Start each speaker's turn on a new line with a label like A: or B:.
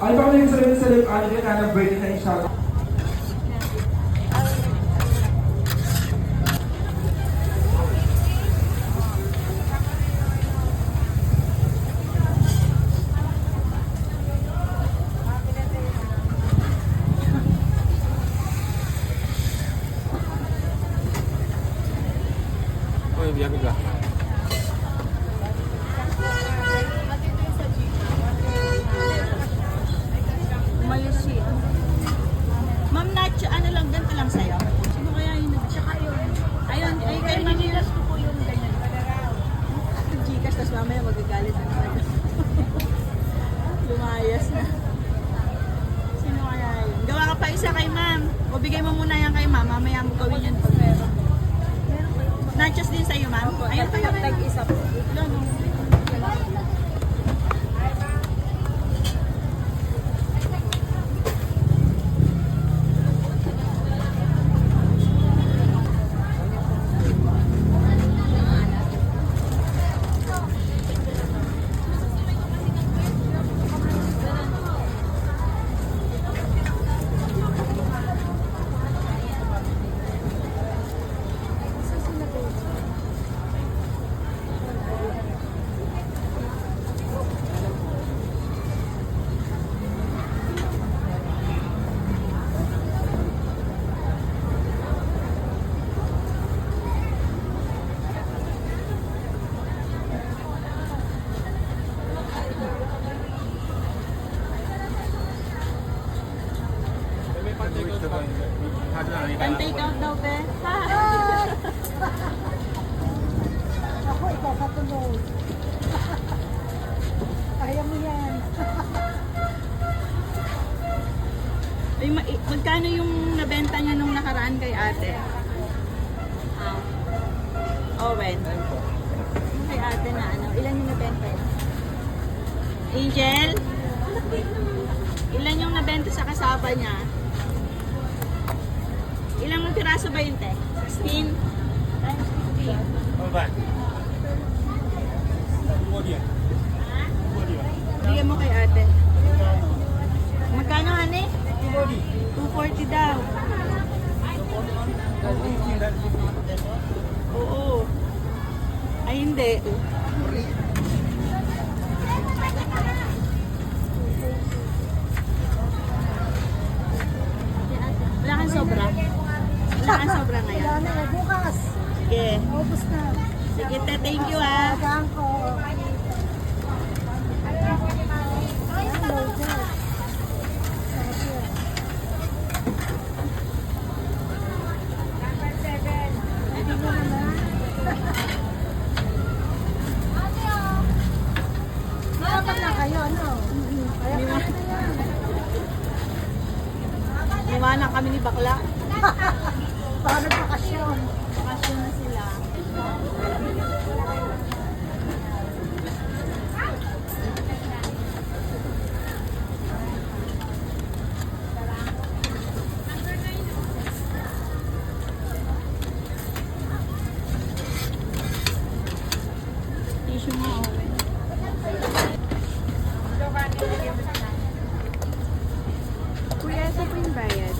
A: Ano ba kung yung sabihin sa live, ano din, na birthday na i-shout?
B: Oh, biar juga.
C: Umayos siya. Ma'am Nacho, ano lang, ganito lang sa'yo? Sino kaya yun? Tsaka yun. Ayun, ay kay Manilas ko po yung ganyan. Gcash, tapos mamaya magagalit na naman. Lumayas na. Sino kaya yun? Gawa ka pa isa kay ma'am. O bigay mo muna yan kay ma'am. Mamaya mo gawin yun pag meron. Nachos din sa'yo, ma'am? Ayun pa yung tag-isa po. Wala, no. Pan-take out daw, be.
D: Ako, ikaw katulog. Kaya mo yan.
C: Ay, magkano yung nabenta niya nung nakaraan kay ate? Owen. Kay ate na ano? Ilan yung nabenta niya? Angel? Ilan yung nabenta sa kasama niya? Ilang piraso ba yun, te? 16? Times 15.
B: Apa?
C: Bigyan mo kay ate. Magkano, ane? 240 daw. Oo. Ay, hindi. Wala kang sobra? Wala kang sobra ngayon?
D: Wala na, bukas.
C: Sige.
D: Ubus na.
C: Sige, te. Thank you, ah.
D: Tagaan ko. Hello, Dad. Sarap yan. Ito mo naman. Dapat na kayo, ano? Kaya
C: Di ba?
D: kaya na yan.
C: Iwanan kami ni Bakla.
D: Baka nagpakasyon.
C: Bakasyon na sila. Tissue mo, Owen. Kuya, ito po yung bayad.